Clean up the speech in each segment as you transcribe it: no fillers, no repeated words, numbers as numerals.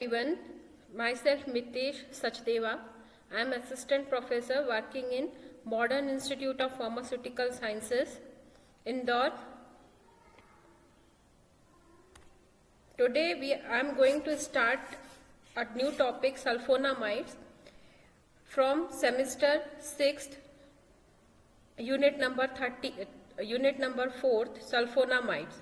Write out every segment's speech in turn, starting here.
Everyone, myself Mitesh Sachdeva. I am assistant professor working in Modern Institute of Pharmaceutical Sciences, Indore. Today I am going to start a new topic, sulfonamides, from semester 6th, unit number 4th, sulfonamides.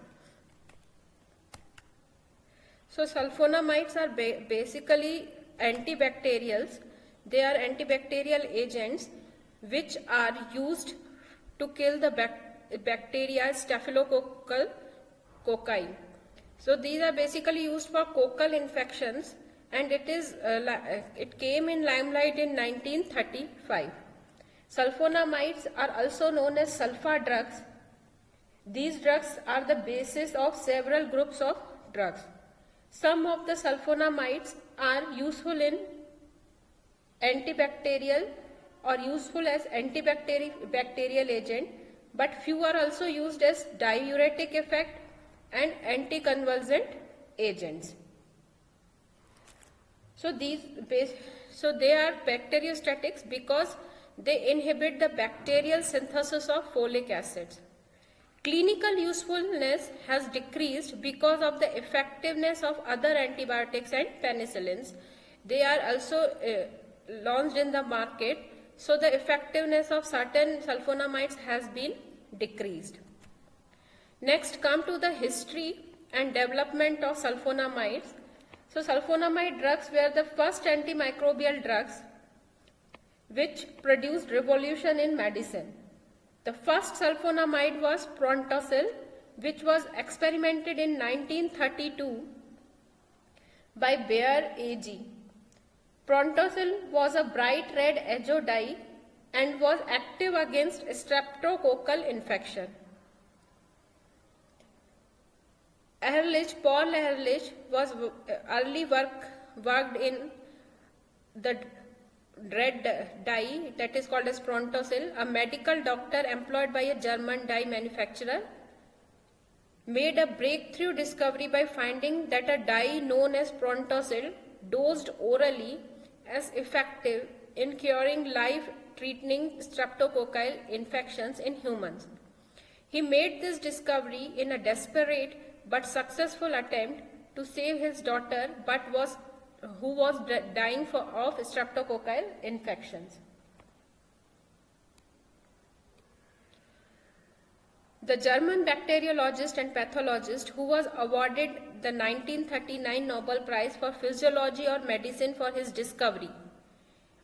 So sulfonamides are basically antibacterials. They are antibacterial agents which are used to kill the bacteria Staphylococcal cocci. So these are basically used for coccal infections, and it came in limelight in 1935. Sulfonamides are also known as sulfa drugs. These drugs are the basis of several groups of drugs. Some of the sulfonamides are useful in antibacterial or useful as antibacterial agent, but few are also used as diuretic effect and anticonvulsant agents. So they are bacteriostatics because they inhibit the bacterial synthesis of folic acids. Clinical usefulness has decreased because of the effectiveness of other antibiotics and penicillins. They are also launched in the market, so the effectiveness of certain sulfonamides has been decreased. Next, come to the history and development of sulfonamides. So sulfonamide drugs were the first antimicrobial drugs which produced revolution in medicine. The first sulfonamide was Prontosil, which was experimented in 1932 by Bayer AG. Prontosil was a bright red azo dye and was active against streptococcal infection. Paul Ehrlich was early worked in the red dye that is called as Prontosil. A medical doctor employed by a German dye manufacturer made a breakthrough discovery by finding that a dye known as Prontosil, dosed orally, is effective in curing life-threatening streptococcal infections in humans. He made this discovery in a desperate but successful attempt to save his daughter, who was dying of streptococcal infections. The German bacteriologist and pathologist who was awarded the 1939 Nobel Prize for Physiology or Medicine for his discovery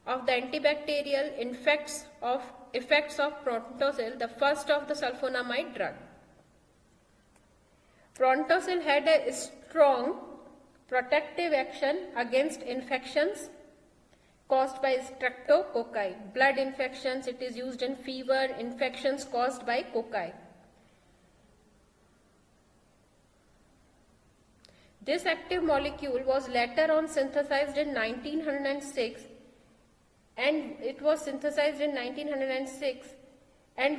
of the antibacterial effects of Prontosil, the first of the sulfonamide drug. Prontosil had a strong protective action against infections caused by streptococci. Blood infections, it is used in fever, infections caused by cocci. This active molecule was later on synthesized in 1906 and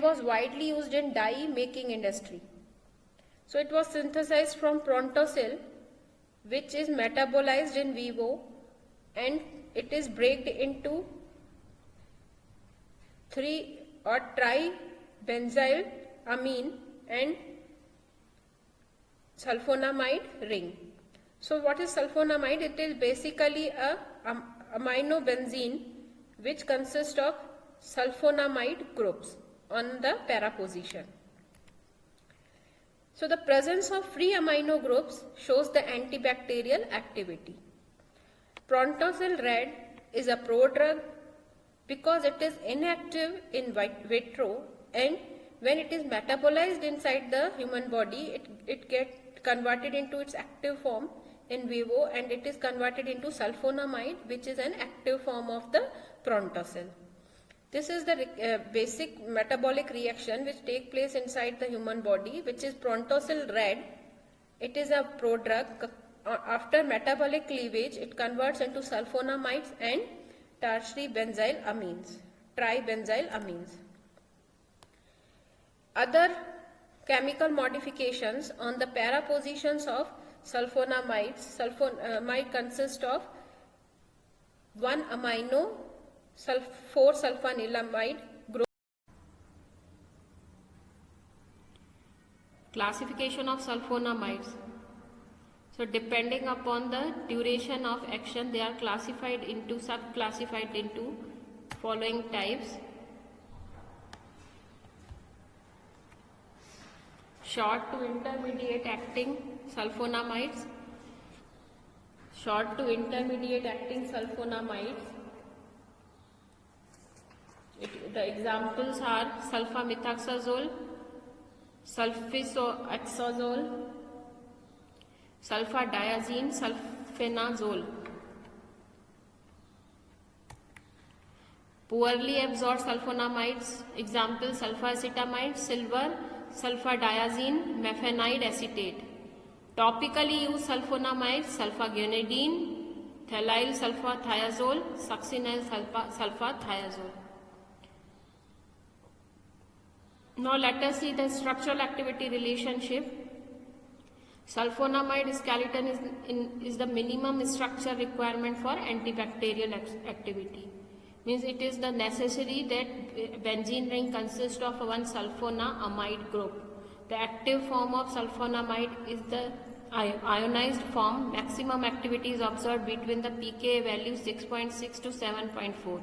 was widely used in dye making industry. So it was synthesized from Prontosil, which is metabolized in vivo, and it is breaked into tribenzyl amine and sulfonamide ring. So what is sulfonamide? It is basically a aminobenzene which consists of sulfonamide groups on the para position. So the presence of free amino groups shows the antibacterial activity. Prontosil red is a prodrug because it is inactive in vitro, and when it is metabolized inside the human body, it gets converted into its active form in vivo, and it is converted into sulfonamide, which is an active form of the Prontosil. This is the basic metabolic reaction which takes place inside the human body, which is Prontosil red. It is a prodrug. After metabolic cleavage, it converts into sulfonamides and tertiary benzyl amines, tribenzyl amines. Other chemical modifications on the para positions of sulfonamides. Sulfonamide consists of 1 amino 4-sulfanilamide group. Classification of sulfonamides. So depending upon the duration of action, they are subclassified into following types: short to intermediate acting sulfonamides. Short to intermediate acting sulfonamides. The examples are sulfamethoxazole, sulfamethoxazole, sulfadiazine, sulfenazole. Poorly absorbed sulfonamides, example sulfacetamide, silver, sulfadiazine, mefenide acetate. Topically used sulfonamides: sulfaguanidine, phthalate sulfathiazole, succinyl sulfathiazole. Now let us see the structural activity relationship. Sulfonamide skeleton is the minimum structure requirement for antibacterial activity. Means it is the necessary that benzene ring consists of one sulfonamide group. The active form of sulfonamide is the ionized form. Maximum activity is observed between the pKa value 6.6 to 7.4.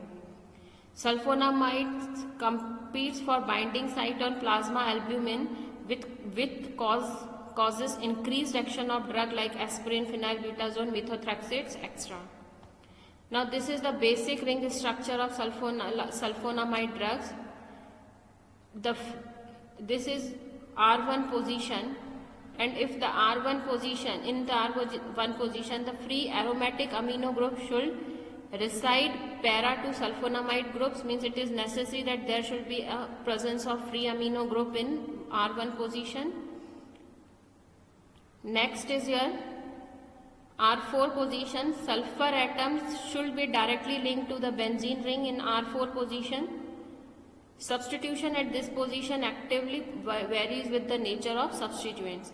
Sulfonamide competes for binding site on plasma albumin, with causes increased action of drug like aspirin, phenylbutazone, methotrexate, etc. Now this is the basic ring structure of sulfonamide drugs. This is R1 position, and if the R1 position, in the R1 position, the free aromatic amino group should reside para to sulfonamide groups. Means it is necessary that there should be a presence of free amino group in R1 position. Next is your R4 position. Sulfur atoms should be directly linked to the benzene ring in R4 position. Substitution at this position actively varies with the nature of substituents.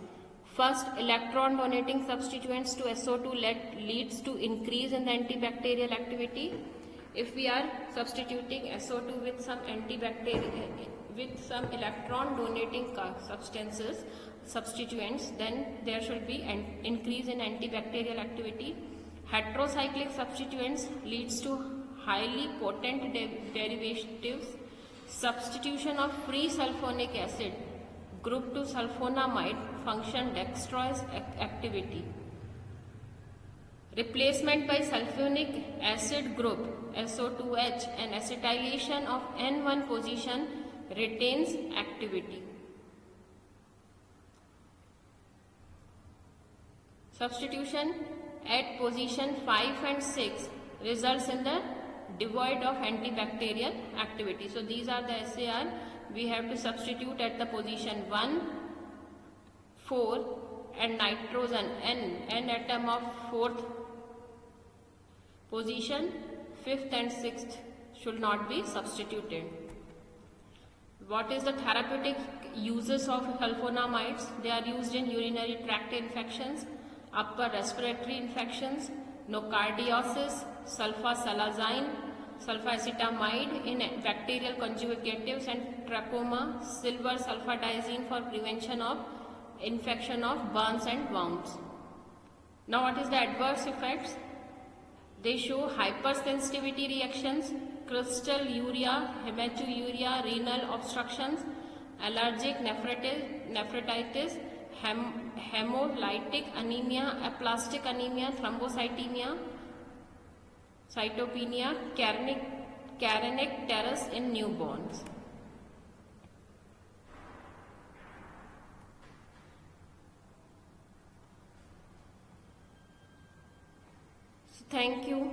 First, electron donating substituents to SO2 leads to increase in the antibacterial activity. If we are substituting SO2 with some electron donating substituents, then there should be an increase in antibacterial activity. Heterocyclic substituents leads to highly potent derivatives. Substitution of free sulfonic acid group to sulfonamide function destroys activity. Replacement by sulfonic acid group SO2H and acetylation of N1 position retains activity. Substitution at position 5 and 6 results in the devoid of antibacterial activity. So these are the SAR. We have to substitute at the position 1, 4 and nitrogen N atom of 4th position, 5th and 6th should not be substituted. What is the therapeutic uses of sulfonamides? They are used in urinary tract infections, upper respiratory infections, nocardiosis, sulfasalazine, sulfacetamide in bacterial conjugatives and trachoma, silver sulfadiazine for prevention of infection of burns and wounds. Now what is the adverse effects? They show hypersensitivity reactions, crystal urea, hematuria, renal obstructions, allergic nephritis, hemolytic anemia, aplastic anemia, thrombocythemia, cytopenia, kernicterus in newborns. Thank you.